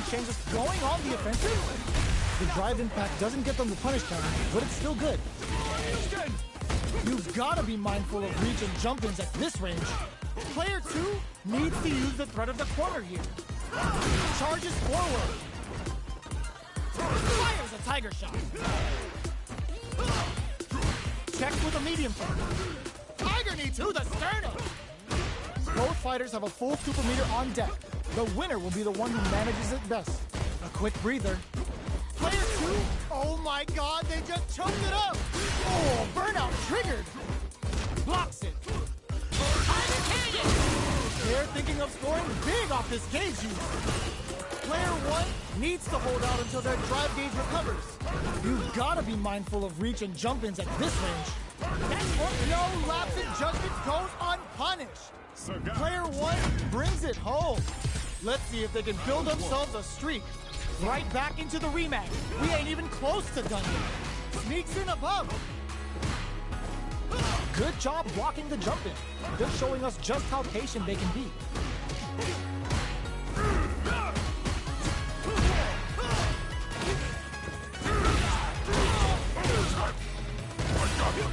Shang just going on the offensive? The drive impact doesn't get them the punish counter, but it's still good. You've got to be mindful of reach and jump-ins at this range. Player 2 needs to use the threat of the corner here. Charges forward. Fires a tiger shot. Checks with a medium kick. Tiger knee to the sternum. Both fighters have a full super meter on deck. The winner will be the one who manages it best. A quick breather. Player 2, oh my god, they just choked it up. Oh, burnout triggered. Blocks it. Tiger Canyon. They're thinking of scoring big off this gauge use. Player 1 needs to hold out until their drive gauge recovers. You've got to be mindful of reach and jump-ins at this range. No lapse in judgment goes unpunished. Player 1 brings it home. Let's see if they can build themselves a streak. Right back into the rematch. We ain't even close to done yet. Sneaks in above. Good job blocking the jump in. They're showing us just how patient they can be.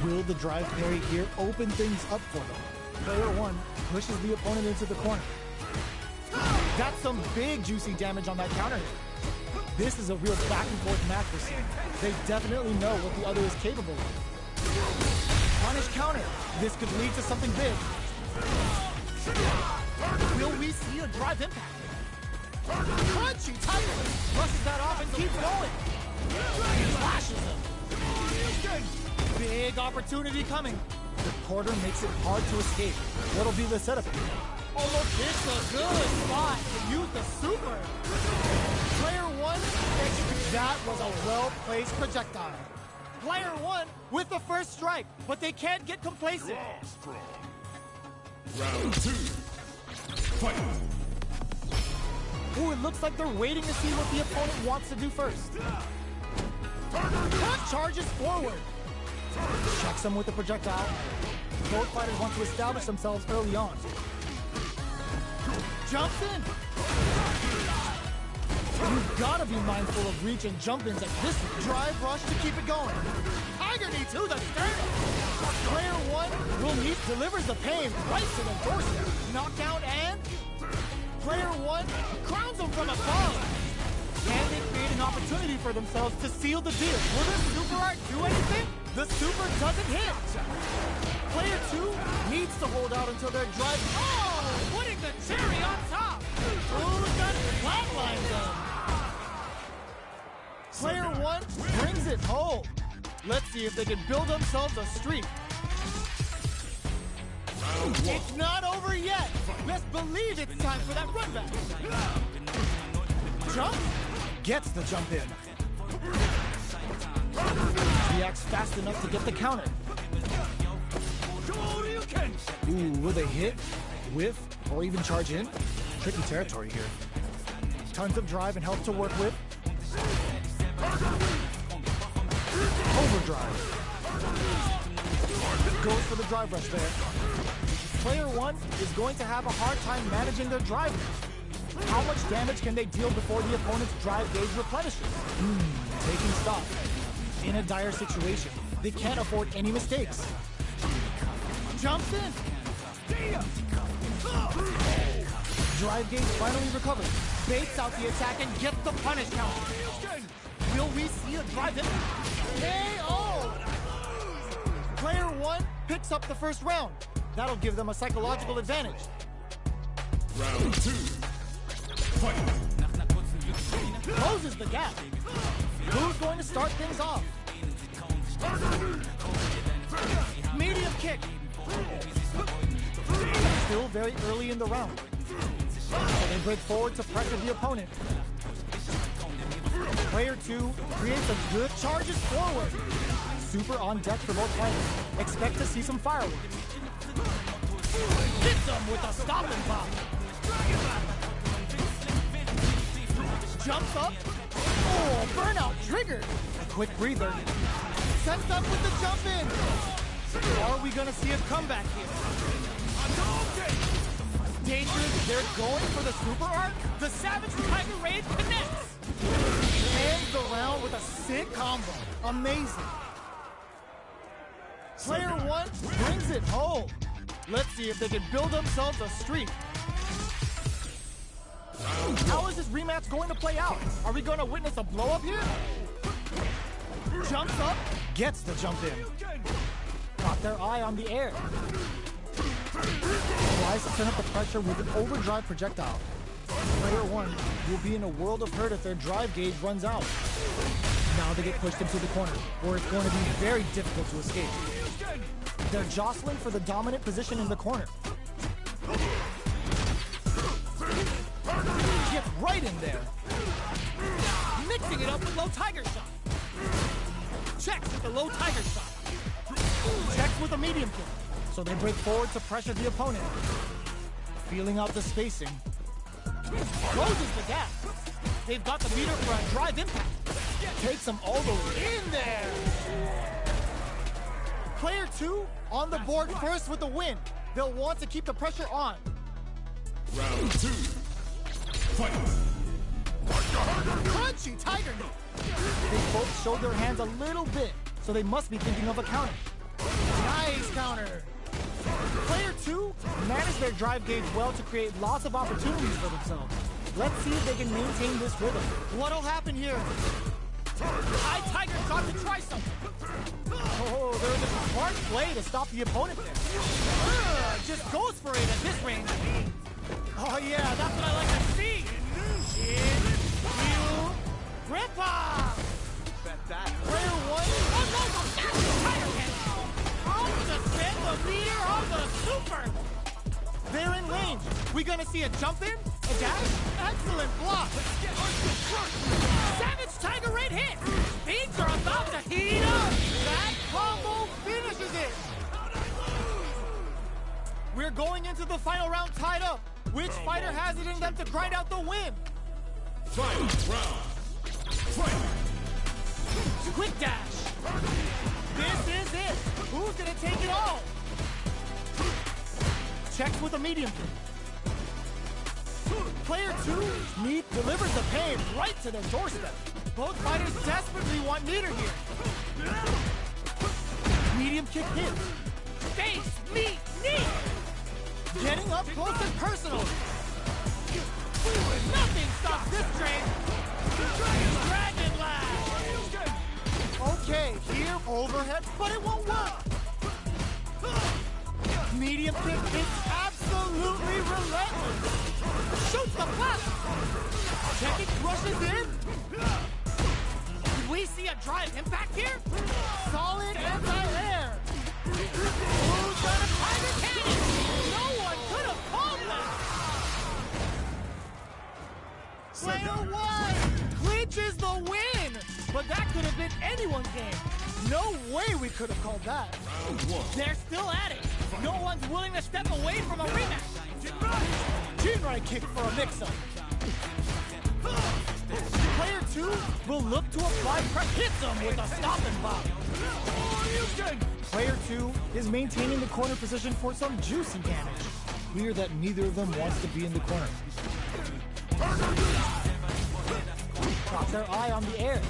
Will the drive parry here open things up for them? Player 1 pushes the opponent into the corner. That's some big juicy damage on that counter hit. This is a real back and forth match we're seeing. They definitely know what the other is capable of. Punish counter. This could lead to something big. Will we see a drive impact? Crunchy tiger brushes that off and keeps going. Flashes him. Big opportunity coming. The quarter makes it hard to escape. What'll be the setup here? Almost hits a good spot to use the super. Player 1, that was a well-placed projectile. Player 1 with the first strike, but they can't get complacent. Round 2. Fight. Ooh, it looks like they're waiting to see what the opponent wants to do first. Charges forward. Checks him with the projectile. Both fighters want to establish themselves early on. Jumps in. You've got to be mindful of reach and jump-ins at this drive rush to keep it going. Tiger knee to the sternum. Player 1 will need delivers the pain right to the doorstep. Knockout and player 1 crowns him from above. Can they create an opportunity for themselves to seal the deal? Will this super art do anything? The super doesn't hit. Player 2 needs to hold out until their drive. Oh, putting the cherry on top. Oh, that flatline them. Player 1 brings it home. Let's see if they can build themselves a streak. It's not over yet. Best believe it's time for that run back. Jump. Gets the jump in. Reacts fast enough to get the counter. Ooh, will they hit, whiff, or even charge in? Tricky territory here. Tons of drive and help to work with. Overdrive. Goes for the drive rush there. Player 1 is going to have a hard time managing their drive. How much damage can they deal before the opponent's drive gauge replenishes? Taking stock. In a dire situation, they can't afford any mistakes. Jumps in. Drive gauge finally recovers. Baits out the attack and gets the punish counter. Will we see a drive in? KO! Player 1 picks up the first round. That'll give them a psychological advantage. Round 2. Fight. Closes the gap. Who's going to start things off? Medium kick. Still very early in the round. So they break forward to pressure the opponent. Player 2 creates a good charges forward. Super on deck for both players. Expect to see some fireworks. Hits them with a stop and pop. Jumps up. Oh, burnout triggered. A quick breather. Sets up with the jump in. Are we gonna see a comeback here? Dangerous. They're going for the super art. The Savage Tiger Raid connects. combo. Amazing. Player 1 brings it home. Let's see if they can build themselves a streak. How is this rematch going to play out? Are we going to witness a blow-up here? Jumps up, gets the jump in. Got their eye on the air. Tries to turn up the pressure with an overdrive projectile. Player 1 will be in a world of hurt if their drive gauge runs out. Now they get pushed into the corner, where it's going to be very difficult to escape. They're jostling for the dominant position in the corner. Gets right in there. Mixing it up with low tiger shot. Checks with the low tiger shot. Checks with a medium kick. So they break forward to pressure the opponent. Feeling out the spacing. Closes the gap. They've got the meter for a drive impact. Takes them all the way in there. Player 2 on the board first with the win. They'll want to keep the pressure on. Round 2. Fight. Crunchy tiger knee. They both showed their hands a little bit, so they must be thinking of a counter. Nice counter. Player 2 managed their drive gauge well to create lots of opportunities for themselves. Let's see if they can maintain this rhythm. What'll happen here? High tiger got to try something. Oh, there was a smart play to stop the opponent there. Just goes for it at this range. Oh yeah, that's what I like to see. Rip-off! Bet that. Player 1. Oh no, the tiger head. On the spin, the meter, on the super. They're in range. We gonna see a jump in? A dash? Excellent block. Savage Tiger Red hit. Things are about to heat up. That combo finishes it. We're going into the final round tied up. Which fighter has it in them to grind out the win? Final round. Fight. Quick dash. This is it. Who's gonna take it all? Checks with a medium kick. Player 2, Meat delivers the pain right to their doorstep. Both fighters desperately want meter here. Medium kick hits. Face, meat, knee. Getting up close and personal. Nothing stops this train. Dragon Lash. Okay, here, overhead, but it won't work. Medium kick is absolutely relentless. Shoots the platform. Checking, rushes in. Did we see a drive impact here? Solid anti-air. Who's gonna tiger cannon? No one could have called that. Player 1 clinches the win. But that could have been anyone's game. No way we could have called that. Round 1. They're still at it. No one's willing to step away from a rematch. Jinrai kick for a mix-up. Player 2 will look to apply pressure. Hits him with a stop and block. Player 2 is maintaining the corner position for some juicy damage. Clear that neither of them wants to be in the corner. Got their eye on the air.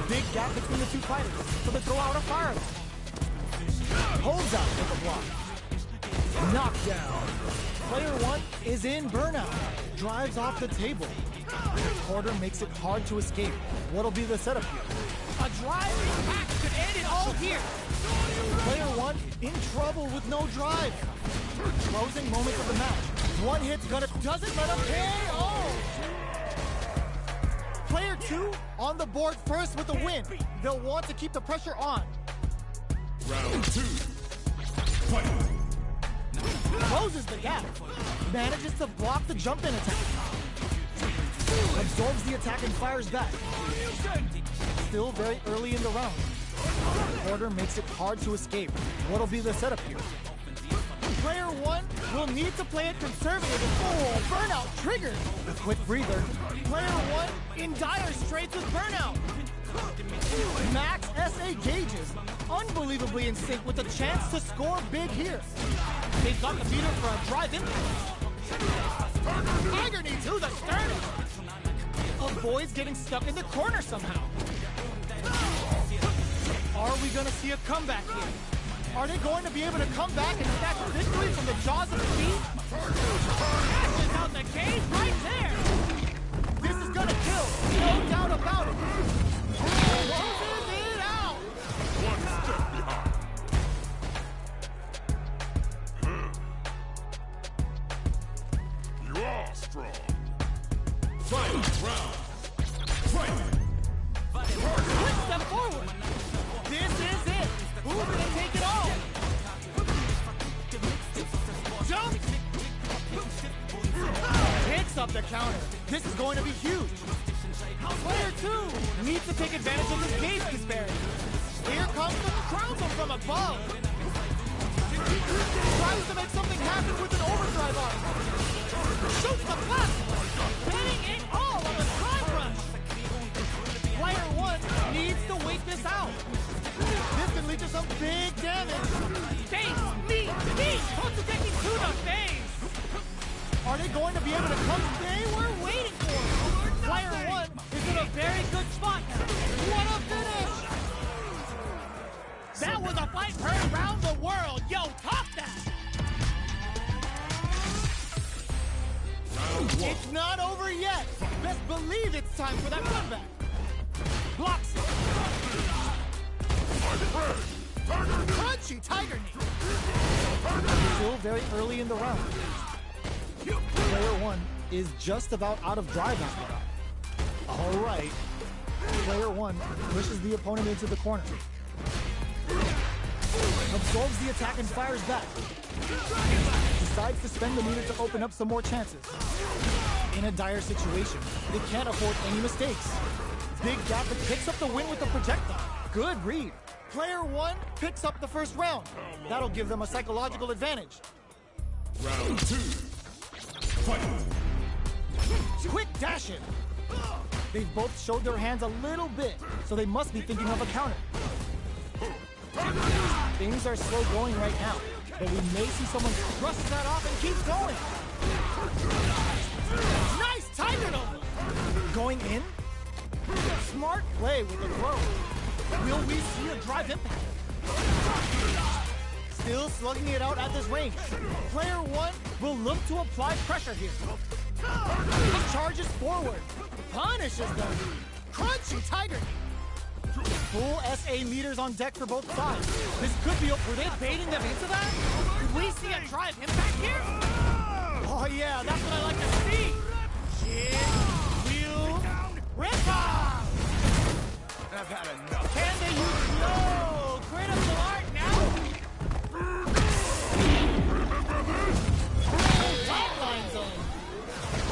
Big gap between the two fighters, so they throw out a fire. Holds out with the block. Knockdown. Player 1 is in burnout. Drives off the table. The quarter makes it hard to escape. What'll be the setup here? A drive impact could end it all here. Player 1 in trouble with no drive. Closing moments of the match. One hit's gonna doesn't let him KO. Player 2 on the board first with the win. They'll want to keep the pressure on. Round 2. Fight. Closes the gap. Manages to block the jump-in attack. Absorbs the attack and fires back. Still very early in the round. The order makes it hard to escape. What'll be the setup here? Player 1 will need to play it conservative. Oh, burnout triggered. A quick breather. Player 1 in dire straits with burnout. Max SA gauges. Unbelievably in sync with a chance to score big here. They've got the meter for a drive impact. Tiger knee to the sternum. A avoids getting stuck in the corner somehow. Are we gonna see a comeback here? Are they going to be able to come back and snatch victory from the jaws of defeat? Dashes out the cage right there! This is gonna kill, no doubt about it! Closes it out! One step behind. You are strong. Final round. Fight! Quick step forward! This is it! Who's gonna take it all? Jump! Picks up the counter. This is going to be huge. Player 2 needs to take advantage of this cage disparity. Here comes the trouble from above. Tries to make something happen with an overdrive arm. Shoots the platform. Hitting it all on the side rush. Player 1 needs to wait this out. This can lead to some big damage. Face, meet, Totsugeki to the face. Are they going to be able to come? They were waiting for it. Player 1 is in a very good spot. What a finish! That was a fight heard around the world. Yo, top that! It's not over yet. Best believe it's time for that comeback. Blocks it. Crunchy Tiger Knee. Still very early in the round. Player 1 is just about out of drive after that. All right. Player 1 pushes the opponent into the corner. Absorbs the attack and fires back. Decides to spend the meter to open up some more chances. In a dire situation, they can't afford any mistakes. Big gap that picks up the win with the projectile. Good read. Player 1 picks up the first round. That'll give them a psychological advantage. Round 2. Fight! Quick dash in. They've both showed their hands a little bit, so they must be thinking of a counter. Things are slow going right now, but we may see someone thrust that off and keep going. Nice Tiger Nova! Going in? Smart play with the throw. Will we see a drive impact? Still slugging it out at this range. Player 1 will look to apply pressure here. He charges forward. Punishes them. Crunchy Tiger Knee. Full SA meters on deck for both sides. This could be... Were they baiting them into that? Did we see a drive impact here? Oh yeah, that's what I like to see. Kid, wheel, rip off! I've had enough. Can they use no critical art now? Deadline zone.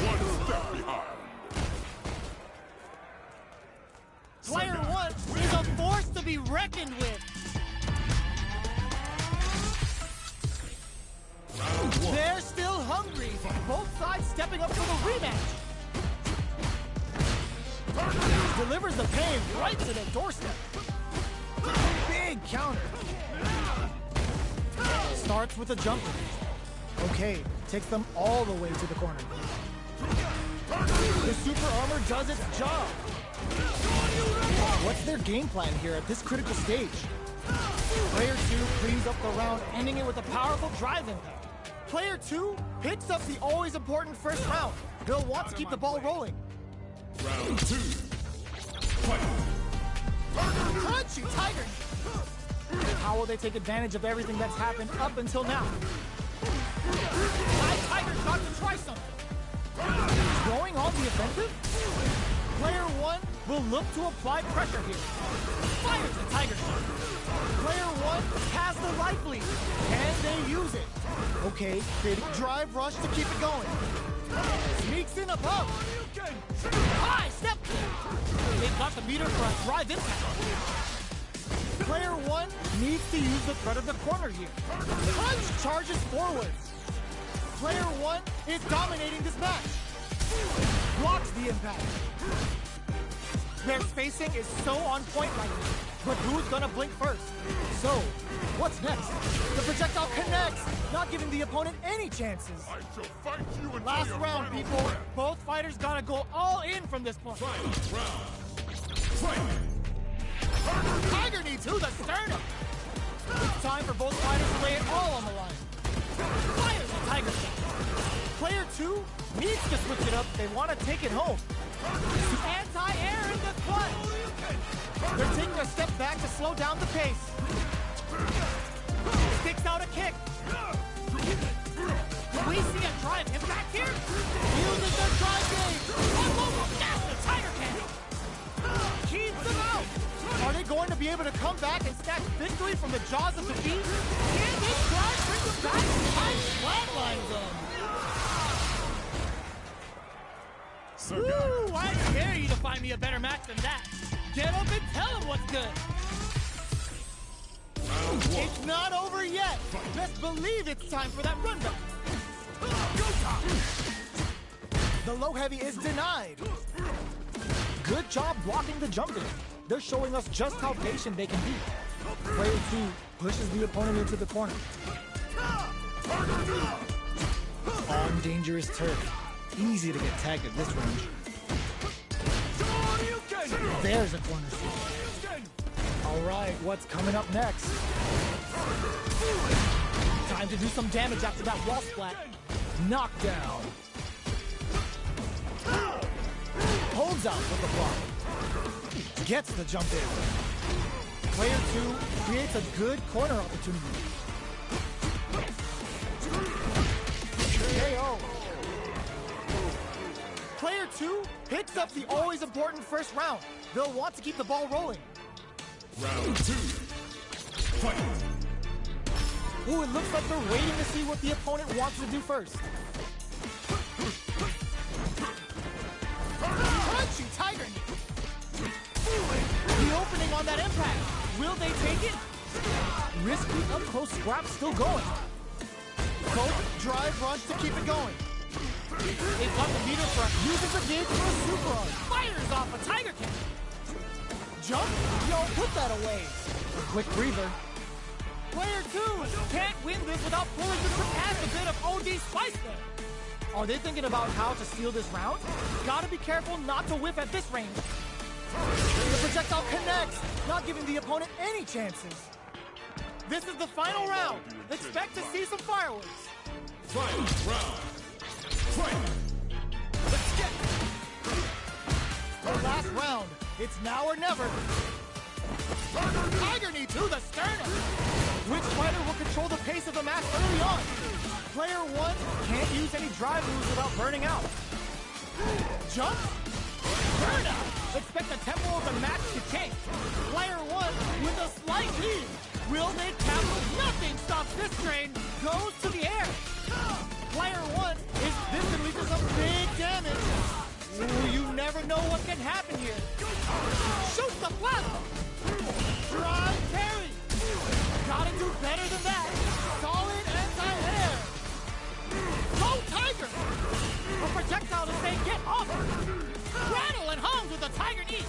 One step behind. Player 1 is a force to be reckoned with. They're still hungry. Both sides stepping up for the rematch. Delivers the pain right to the doorstep. Big counter. Starts with a jumper. Okay, takes them all the way to the corner. The super armor does its job. What's their game plan here at this critical stage? Player 2 cleans up the round, ending it with a powerful drive impact. Player 2 picks up the always important first round. They'll want to keep the ball rolling. Round 2. Fight! Crunchy Tiger! How will they take advantage of everything that's happened up until now? Tiger's got to try something. Going on the offensive? Player 1 will look to apply pressure here. Fires the Tiger Shot. Player 1 has the life lead. Can they use it? Okay, creating drive rush to keep it going. Sneaks in above. High step. They've got the meter for a drive impact. Player 1 needs to use the threat of the corner here. Punch charges forward. Player 1 is dominating this match. Blocks the impact. Their spacing is so on point right now. But who's gonna blink first? So, what's next? The projectile connects, not giving the opponent any chances. I shall fight you until Last your round, final people. breath. Both fighters fighters gotta go all in from this point. Final round. Fight! Tiger knee to the sternum. It's time for both fighters to lay it all on the line. Fires a tiger shot. Player 2 needs to switch it up. They want to take it home. Anti-air in the clutch. They're taking a step back to slow down the pace. Sticks out a kick. Do we see a drive impact here? Uses their drive game. That's the tiger can. Keeps them out. Are they going to be able to come back and snatch victory from the jaws of defeat? Can this drive bring them back? I flatlines them. Woo! I dare you to find me a better match than that. Get up and tell him what's good. It's not over yet. Best believe it's time for that run back. The low heavy is denied. Good job blocking the jumping. They're showing us just how patient they can be. Player 2 pushes the opponent into the corner. On dangerous turf. Easy to get tagged at this range. There's a corner sweep. All right, what's coming up next? Time to do some damage after that wall splat. Knockdown. Holds out with the block. Gets the jump in. Player 2 creates a good corner opportunity. KO. Player 2 picks up the always important first round. They'll want to keep the ball rolling. Round 2. Fight! Ooh, it looks like they're waiting to see what the opponent wants to do first. Crunchy tiger knee. The opening on that impact. Will they take it? Risky up-close scrap still going. Both drive runs to keep it going. They've got the meter for uses a gauge for a super arm. Fires off a tiger kick. Jump? Yo, put that away. A quick breather. Player 2 can't win this without pulling the past a bit of OD spice there. Are they thinking about how to steal this round? Gotta be careful not to whiff at this range. The projectile connects, not giving the opponent any chances. This is the final round. Expect to see some fireworks. Final round. Fight! Let's get the last round. It's now or never. Tiger knee to the sternum. Which fighter will control the pace of the match early on? Player 1 can't use any drive moves without burning out. Jump. Burn out. Expect the tempo of the match to change. Player 1 with a slight lead. Will they tackle? Nothing stops this train. Goes to the air. Player 1 is visibly to some big damage. Ooh, you never know what can happen here. Shoot the plasma. Drive carry. Gotta do better than that. Solid anti-air. Go Tiger. A projectile to say get off. Rattle and hung with a tiger knee.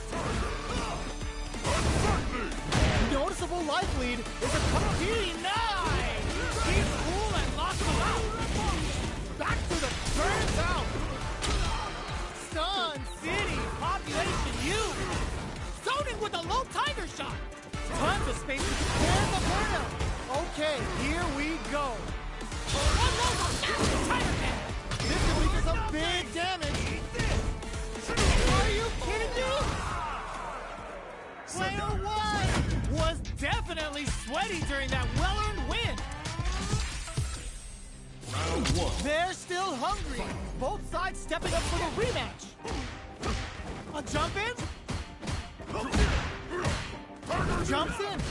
Noticeable life lead is a denied. He's cool and locks him out. Back to the burn down. Sun City population U. Zoning with a low tiger shot. Tons of space to prepare the burnout. Okay, here we go. Tiger can. This could lead to some big damage. Are you kidding me? Player 1 was definitely sweaty during that well-earned win. Round 1. They're still hungry. Both sides stepping up for the rematch. A jump in. Jumps in.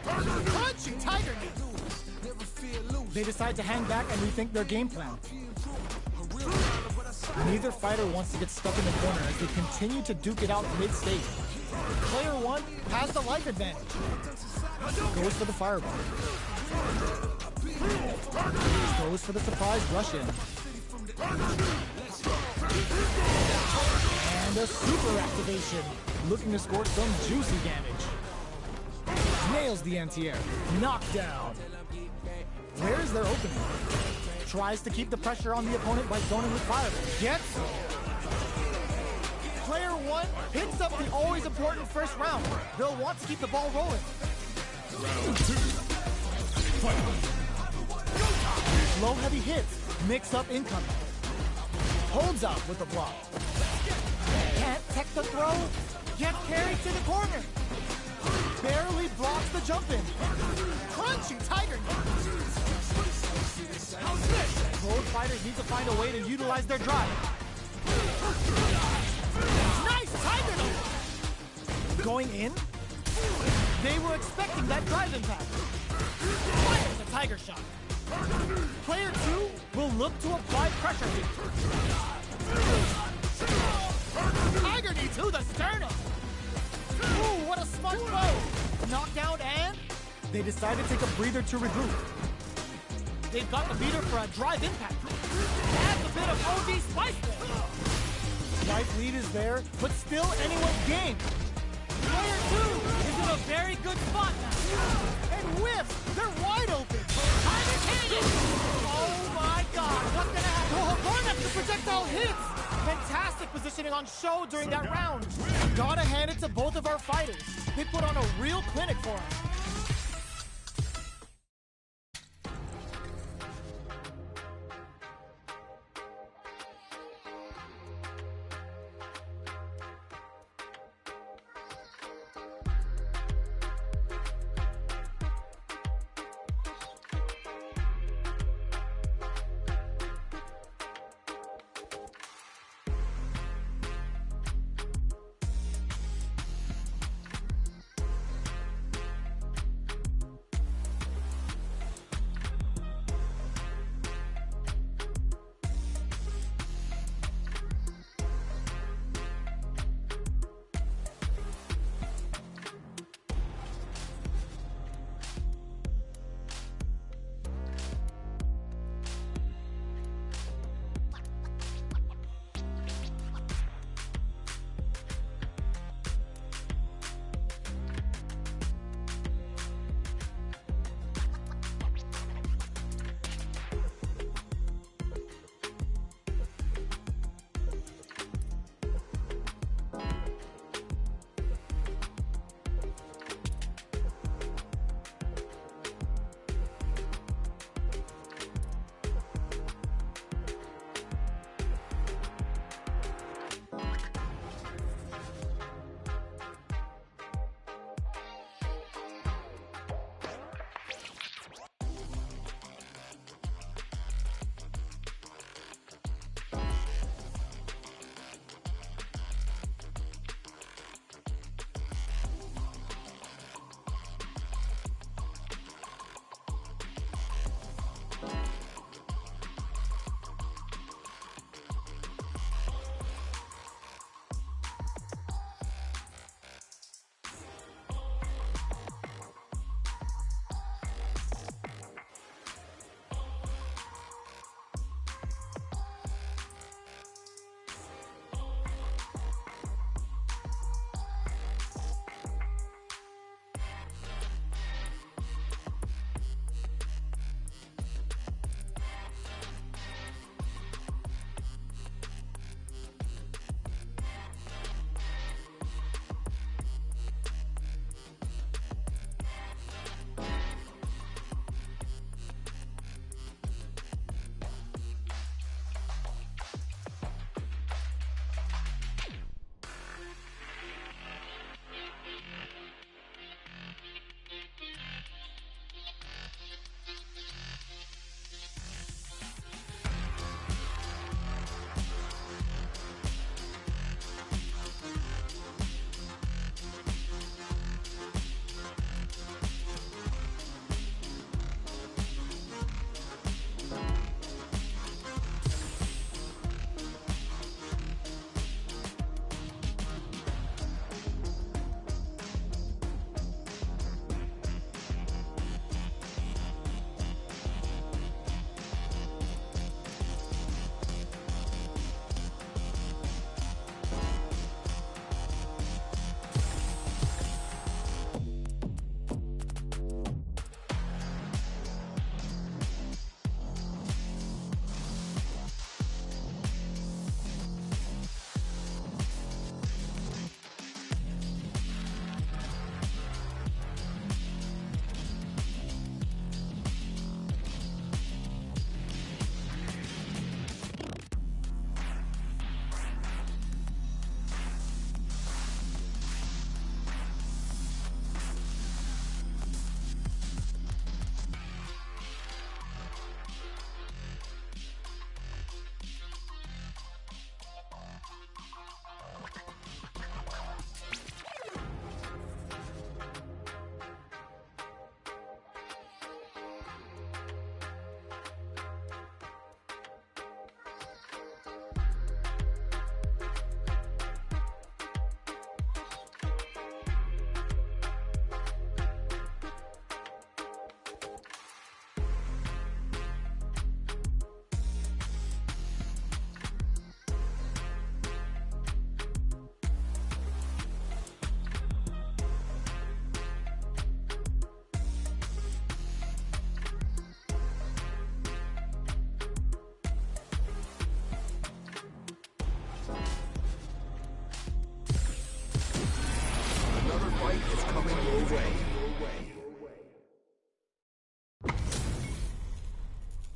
Crunchy tiger knee. They decide to hang back and rethink their game plan. Neither fighter wants to get stuck in the corner as they continue to duke it out mid-stage. Player 1 has the life advantage. Goes for the fireball. Goes for the surprise rush in. And a super activation. Looking to score some juicy damage. Nails the anti-air. Knockdown. Where is their opening? Tries to keep the pressure on the opponent by zoning with fireball. Gets. Player 1 picks up the always important first round. They'll want to keep the ball rolling. Round 2. Fight. Low heavy hits. Mix up incoming. Holds up with the block. Can't tech the throw. Gets carried to the corner. Barely blocks the jump in. Crunchy Tiger Knee. Both fighters need to find a way to utilize their drive. Nice Tiger Knee. Going in. They were expecting that drive impact. Fires a Tiger Shot. Player 2 will look to apply pressure here. Tiger Knee to the sternum. Ooh, what a smart throw. Knockdown and they decide to take a breather to regroup. They've got the beater for a drive impact. Adds a bit of OD spice there. Life lead is there, but still anyone's game. Player 2 is in a very good spot now. And whiffs, they're wide open. Tiger Canyon! Oh my God, what's gonna happen? Oh, Gornak, the projectile hits! Fantastic positioning on show during that round. Gotta hand it to both of our fighters. They put on a real clinic for us.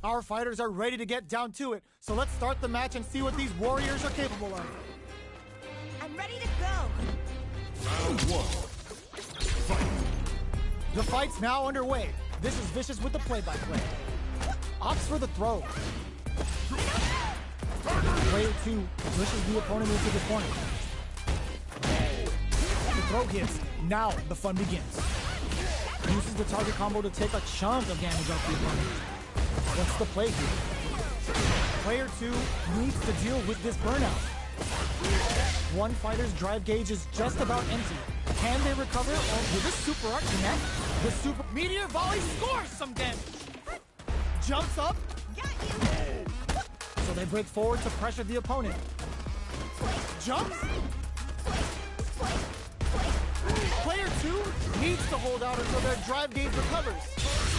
Our fighters are ready to get down to it, so let's start the match and see what these warriors are capable of. I'm ready to go. Round one. Fight. The fight's now underway. This is Vicious with the play-by-play. Opts for the throw. Player 2 pushes the opponent into the corner. The throw hits. Now the fun begins. Uses the target combo to take a chunk of damage off the opponent. What's the play here? Player 2 needs to deal with this burnout. One fighter's drive gauge is just about empty. Can they recover, or will this super art connect? The super meteor volley scores some damage. Jumps up. Got you. So they break forward to pressure the opponent. Jumps. Player 2 needs to hold out until their drive gauge recovers.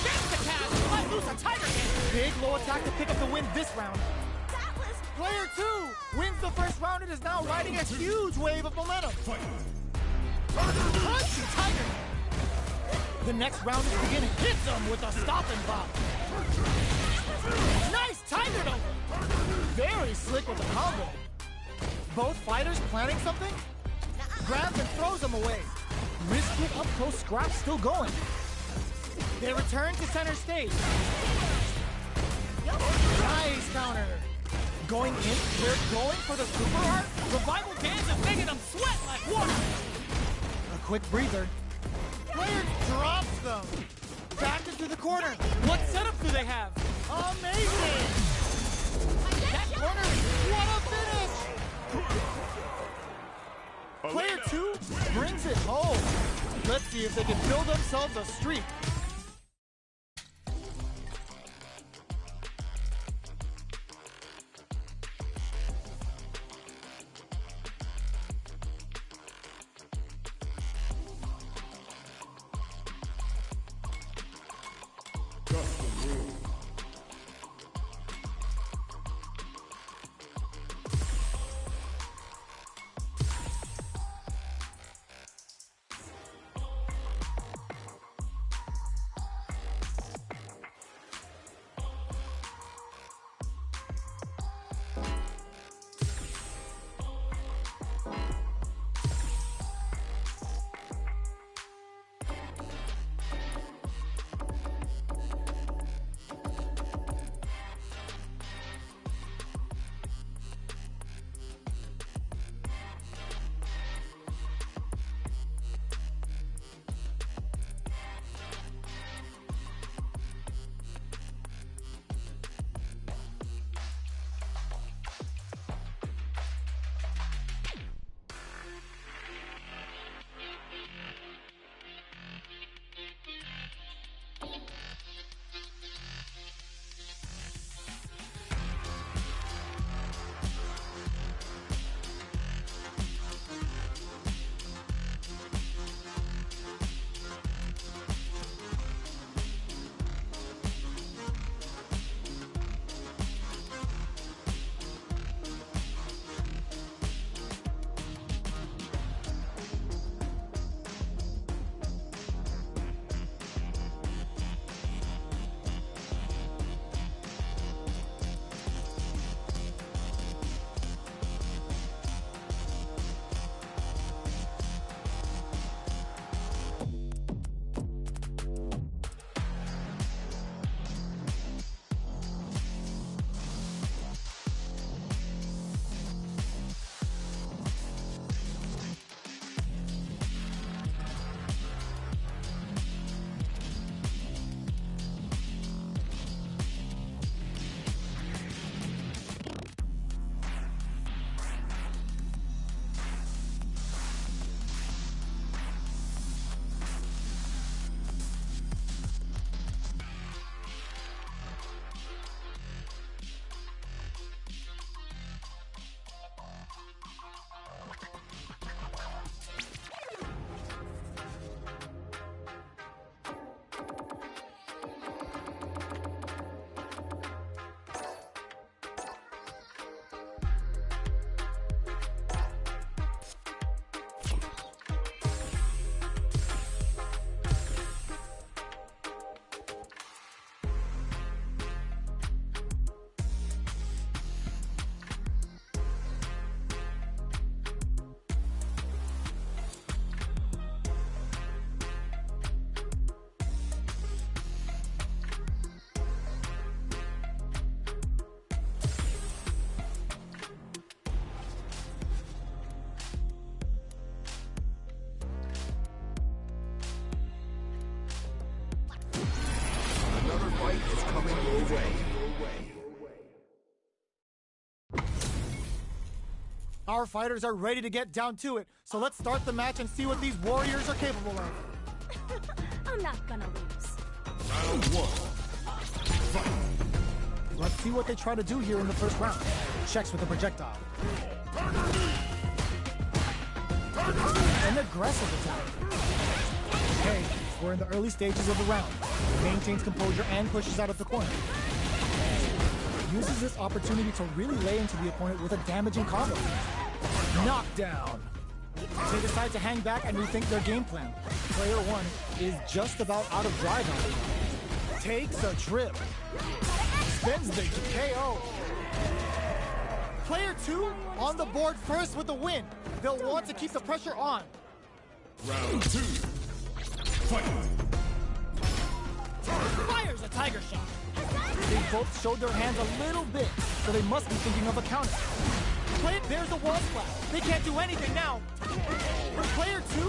Gets the catch. Let loose a tiger hit. Big low attack to pick up the win this round. That was Player 2 wins the first round and is now riding a huge wave of momentum. Crunchy tiger. The next round is beginning. Hits him with a stop and pop. Nice tiger double. Very slick with the combo. Both fighters planning something? Grabs and throws him away. Risky up close scrap still going. They return to center stage. Nice counter. Going in, they're going for the super art. Revival dance is making them sweat like water. A quick breather. Player drops them. Back into the corner. What setup do they have? Amazing! That corner, what a finish! Player 2 brings it home. Let's see if they can build themselves a streak. fight is coming your way. Our fighters are ready to get down to it, so let's start the match and see what these warriors are capable of. I'm not gonna lose. Round 1. Fight. Let's see what they try to do here in the first round. Checks with the projectile. An aggressive attack. Okay, we're in the early stages of the round. Maintains composure and pushes out of the corner. Uses this opportunity to really lay into the opponent with a damaging combo. Knockdown. They decide to hang back and rethink their game plan. Player 1 is just about out of drive out. Takes a trip. Spins the KO. Player 2 on the board first with the win. They'll want to keep the pressure on. Round 2. Fight. Fires a tiger shot. They both showed their hands a little bit, so they must be thinking of a counter. There's a wall splash. They can't do anything now. But player 2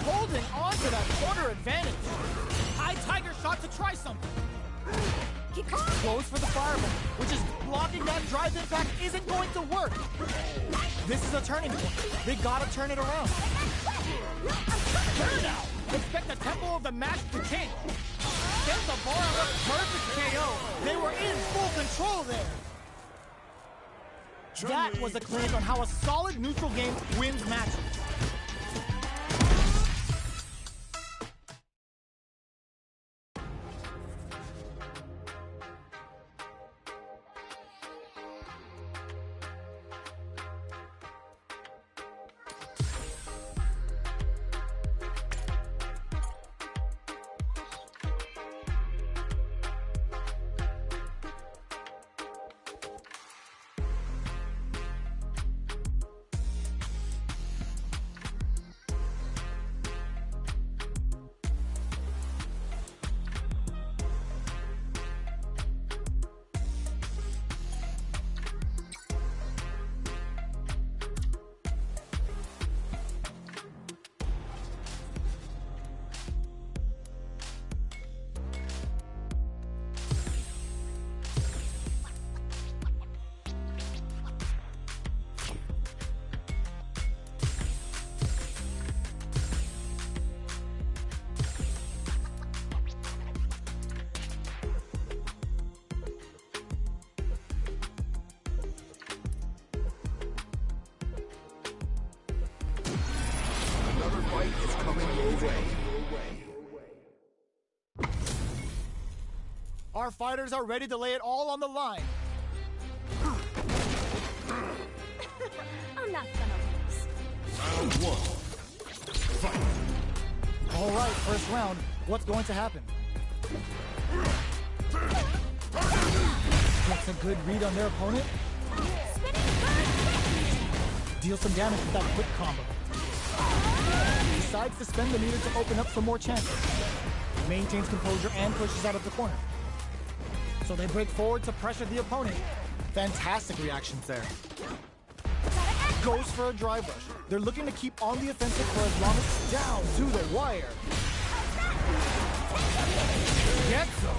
holding on to that corner advantage. High tiger shot to try something. Goes for the fireball, which is blocking that drive impact isn't going to work. This is a turning point. They gotta turn it around. Turn out. Expect the tempo of the match to change. Sends the bar on a perfect KO. They were in full control there. That was a clinic on how a solid neutral game wins matches. Our fighters are ready to lay it all on the line. I'm not gonna lose. Round 1. Fight. All right, first round. What's going to happen? Gets a good read on their opponent. Deals some damage with that quick combo. Decides to spend the meter to open up some more chances. Maintains composure and pushes out of the corner. So they break forward to pressure the opponent. Fantastic reactions there. Goes for a drive rush. They're looking to keep on the offensive for as long as down to the wire. Gets him.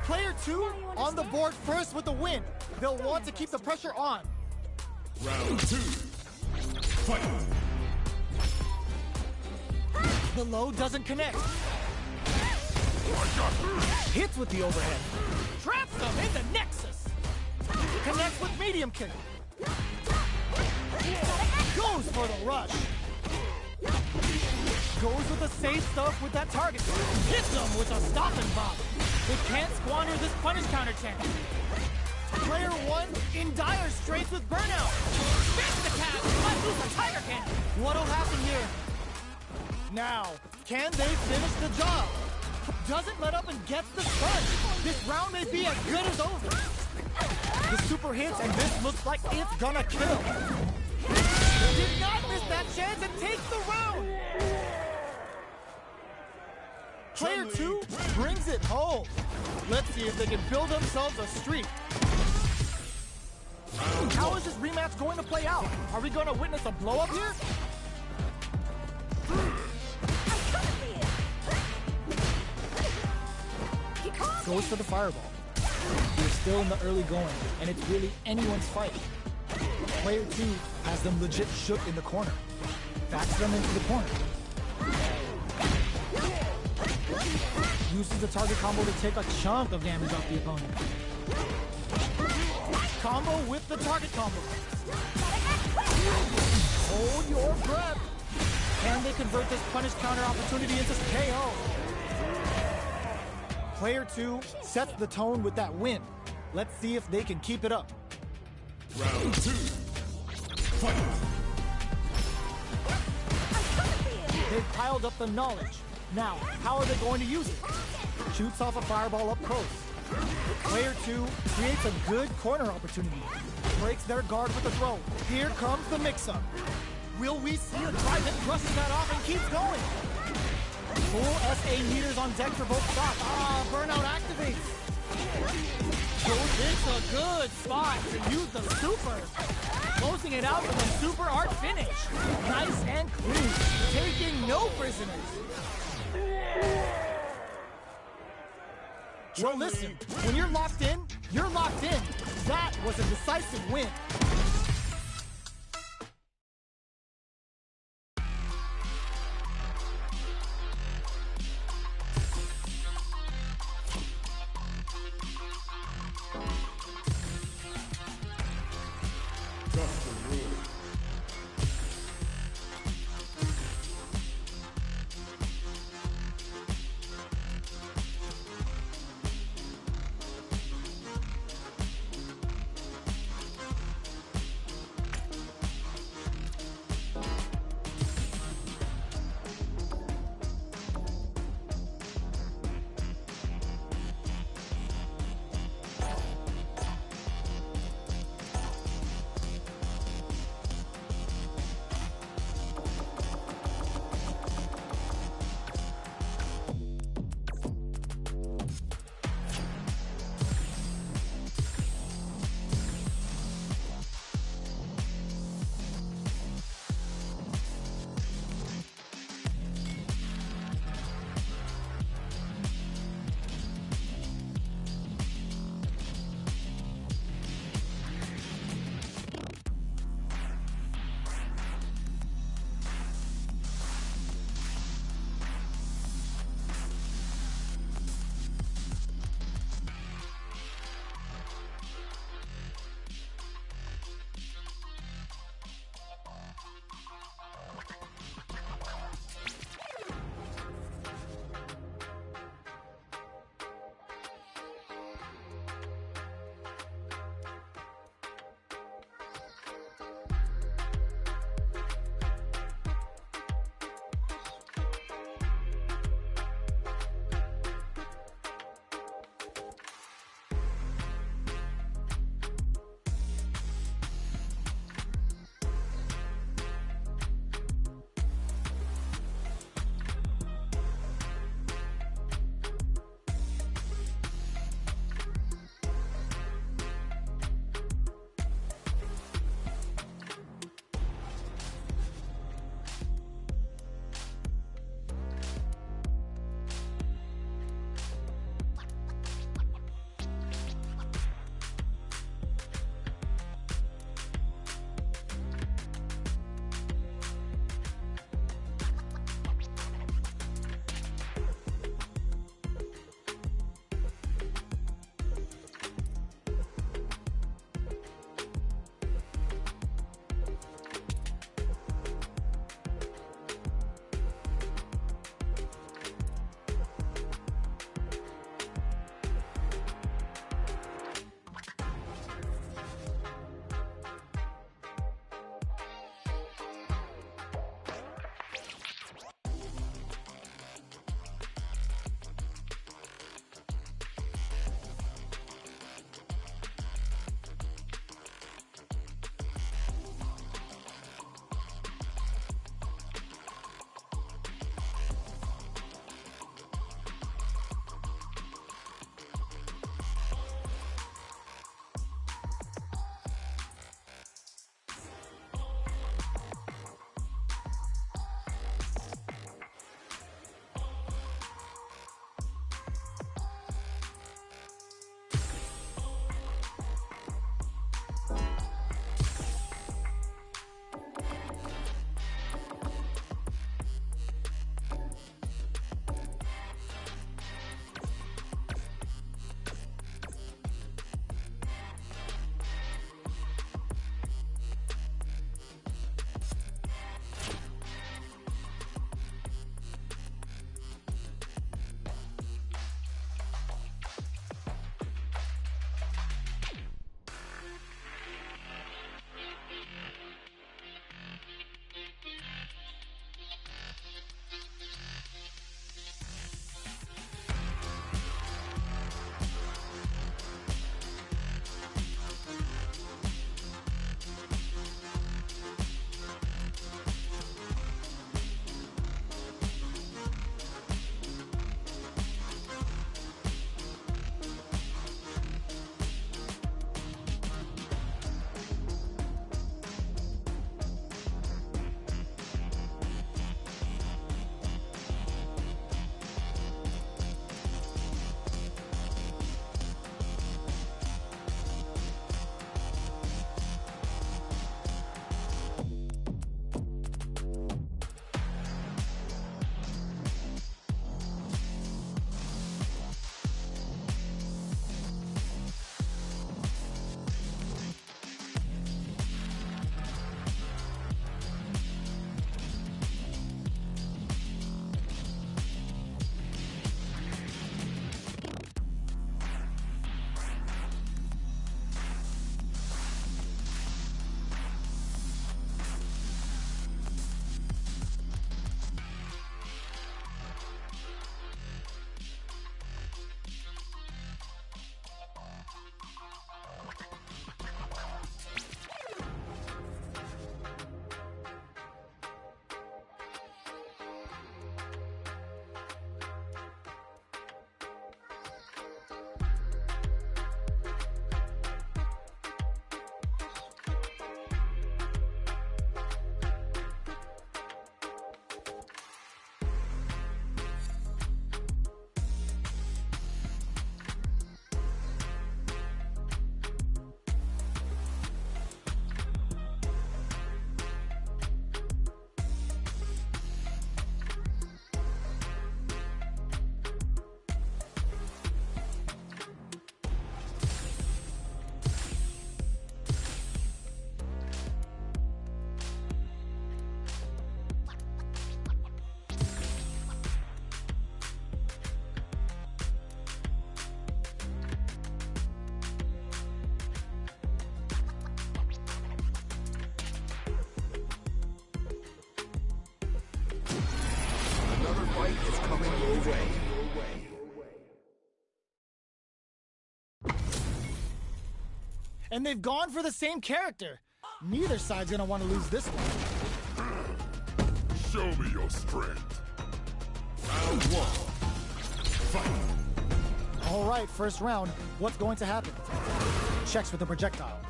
Player 2 on the board first with the win. They'll want to keep the pressure on. Round 2. Fight. The low doesn't connect. Hits with the overhead. Traps them in the nexus. Connects with medium kick. Goes for the rush. Goes with the safe stuff with that target. Hits them with a stop and bomb. They can't squander this punish counter chance. Player 1 in dire straits with burnout. Spins the cat. Might lose the tiger can. What'll happen here? Now, can they finish the job? Doesn't let up and gets the stun. This round may be as good as over. The super hits, and this looks like it's gonna kill. Did not miss that chance and takes the round. Player 2 brings it home. Let's see if they can build themselves a streak. How is this rematch going to play out? Are we going to witness a blow up here? goes for the fireball. We're still in the early going, and it's really anyone's fight. Player 2 has them legit shook in the corner. Backs them into the corner. Uses the target combo to take a chunk of damage off the opponent. Combo with the target combo. Hold your breath. Can they convert this punish counter opportunity into KO? Player 2 sets the tone with that win. Let's see if they can keep it up. Round 2. Fight. They've piled up the knowledge. Now, how are they going to use it? Shoots off a fireball up close. Player 2 creates a good corner opportunity. Breaks their guard with a throw. Here comes the mix-up. Will we see a try that brushes that off and keeps going? Full SA meters on deck for both shots. Burnout activates. It's a good spot to use the super. Closing it out with a super art finish. Nice and clean. Taking no prisoners. Well, listen, when you're locked in, you're locked in. That was a decisive win. fight is coming your way. And they've gone for the same character. Neither side's gonna want to lose this one. Show me your strength. Round 1. Fight. All right, first round. What's going to happen? Checks with the projectile.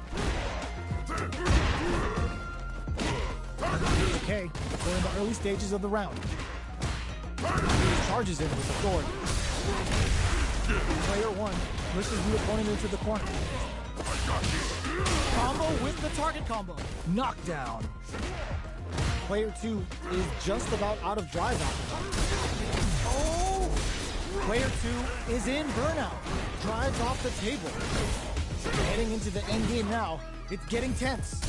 Okay, we're in the early stages of the round. Charges in with authority. Player 1 pushes the opponent into the corner. Combo with the target combo. Knockdown. Player 2 is just about out of drive out. Oh! Player 2 is in burnout. Drives off the table. Heading into the end game now. It's getting tense.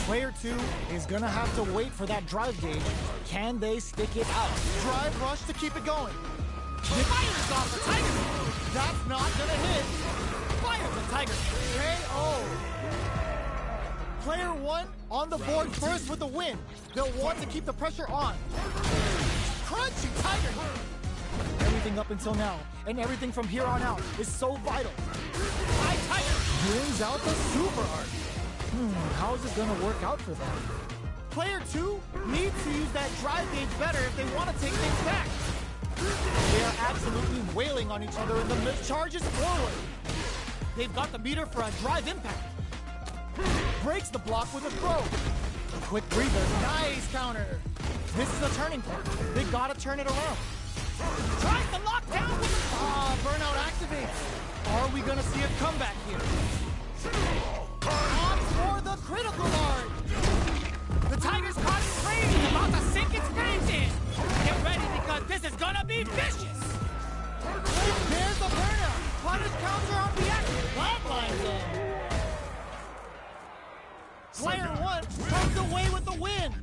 Player 2 is gonna have to wait for that drive gauge. Can they stick it out? Drive rush to keep it going. The fires off the Tiger. That's not gonna hit. Fires the Tiger. KO. Player 1 on the board first with the win. They'll want to keep the pressure on. Crunchy Tiger. Everything up until now, and everything from here on out, is so vital. High Tiger brings out the super art. How is this gonna work out for them? Player 2 needs to use that drive gauge better if they want to take things back. They are absolutely wailing on each other in the mid charges forward. They've got the meter for a drive impact. Breaks the block with a throw. A quick breather. Nice counter. This is a turning point. They gotta turn it around. Tries to lock down with a... burnout activates. Are we gonna see a comeback here? Opts for the critical art. The Tiger's caught crazy, about to sink its brains in. Get ready because this is gonna be vicious. There's the burnout. Punish counter on reaction. Bloodline zone. Player 1 comes away with the win.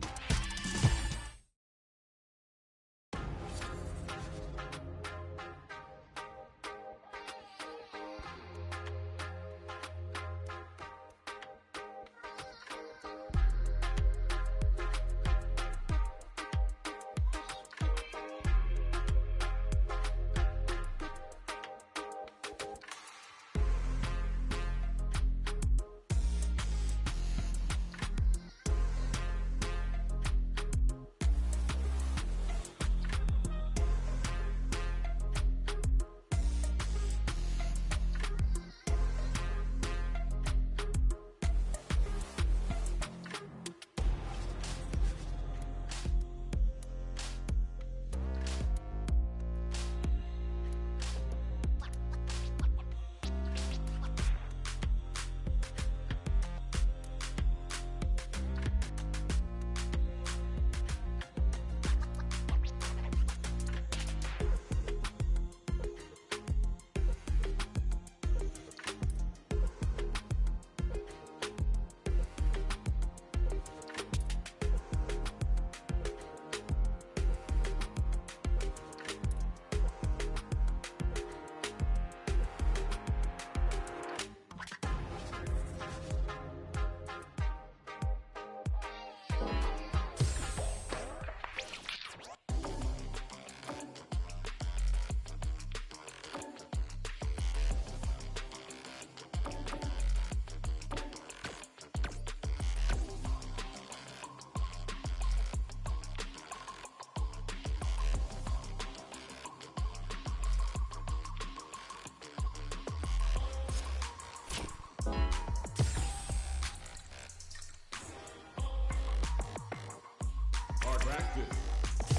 Practice.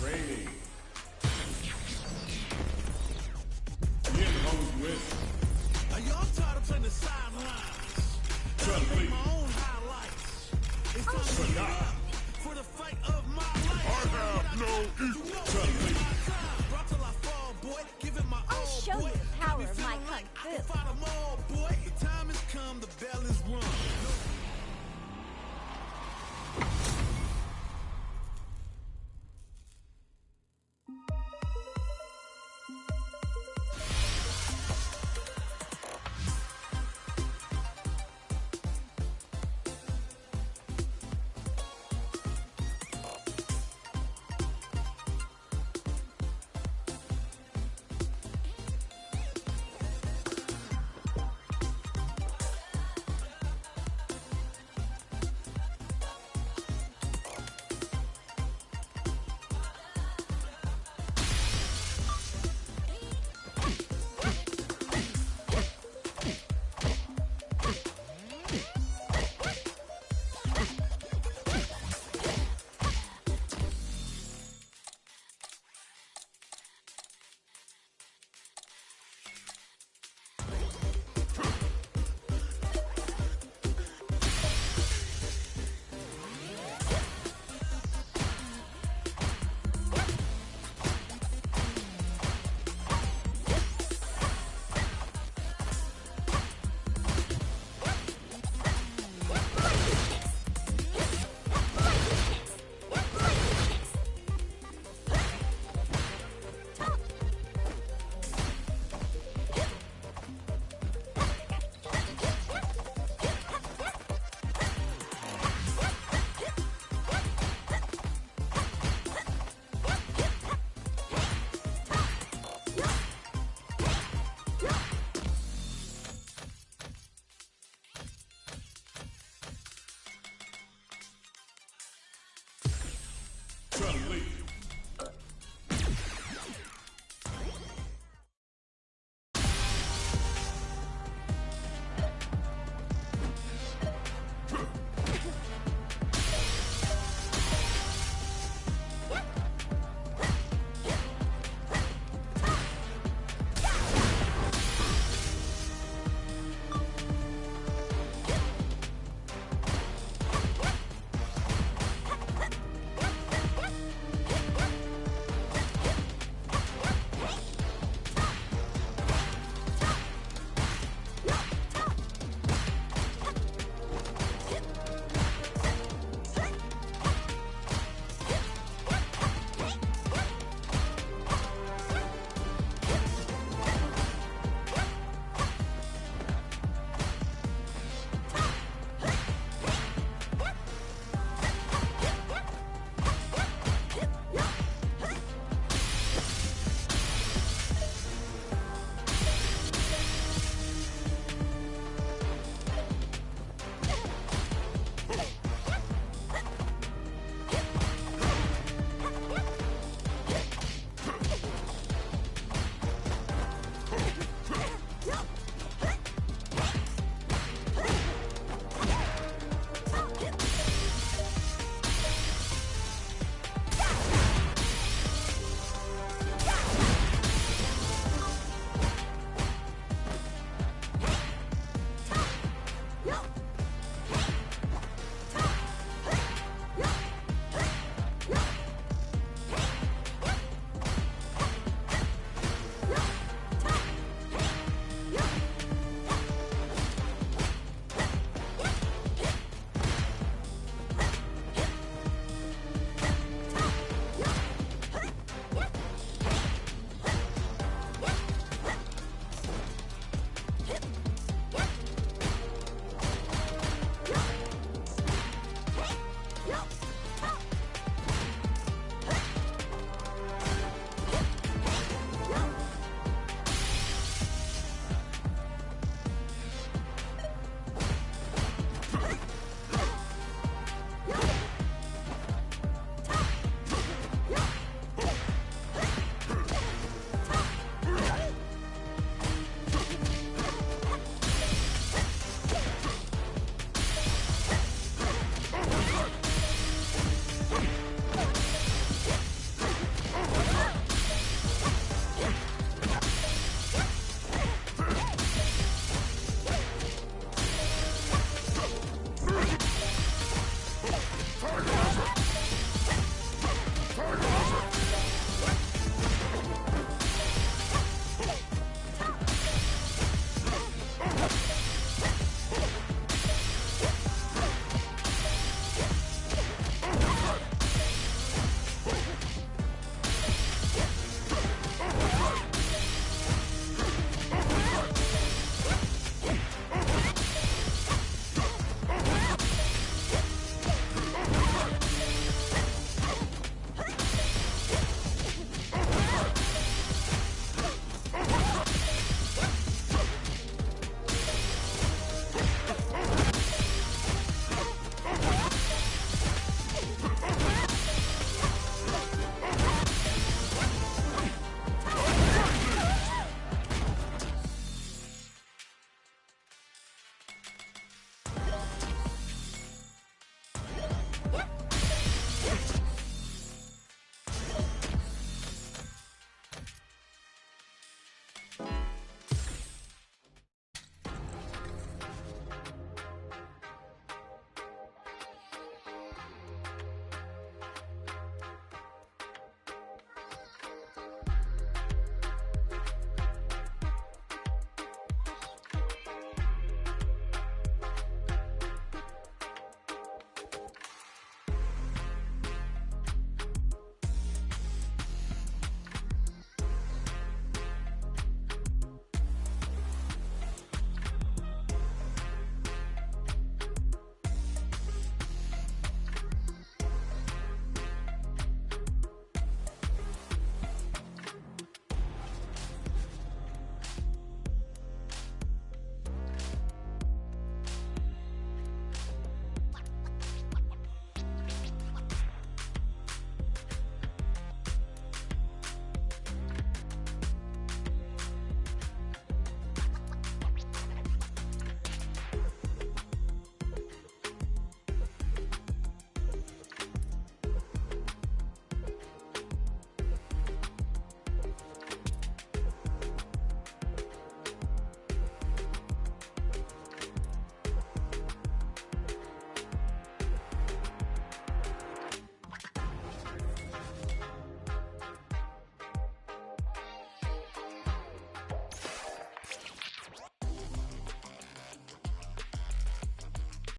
Training. Yin Hong's win. Are y'all tired of playing the sidelines? Trying to make my own highlights. It's time to get up for the fight of my life. I have no equal. Rock till I fall, boy. Give it my I'll all, show boy. you the power Got me of my feeling like kung I can fu. fight 'em all, boy. The time has come, the bell is rung. Friendly.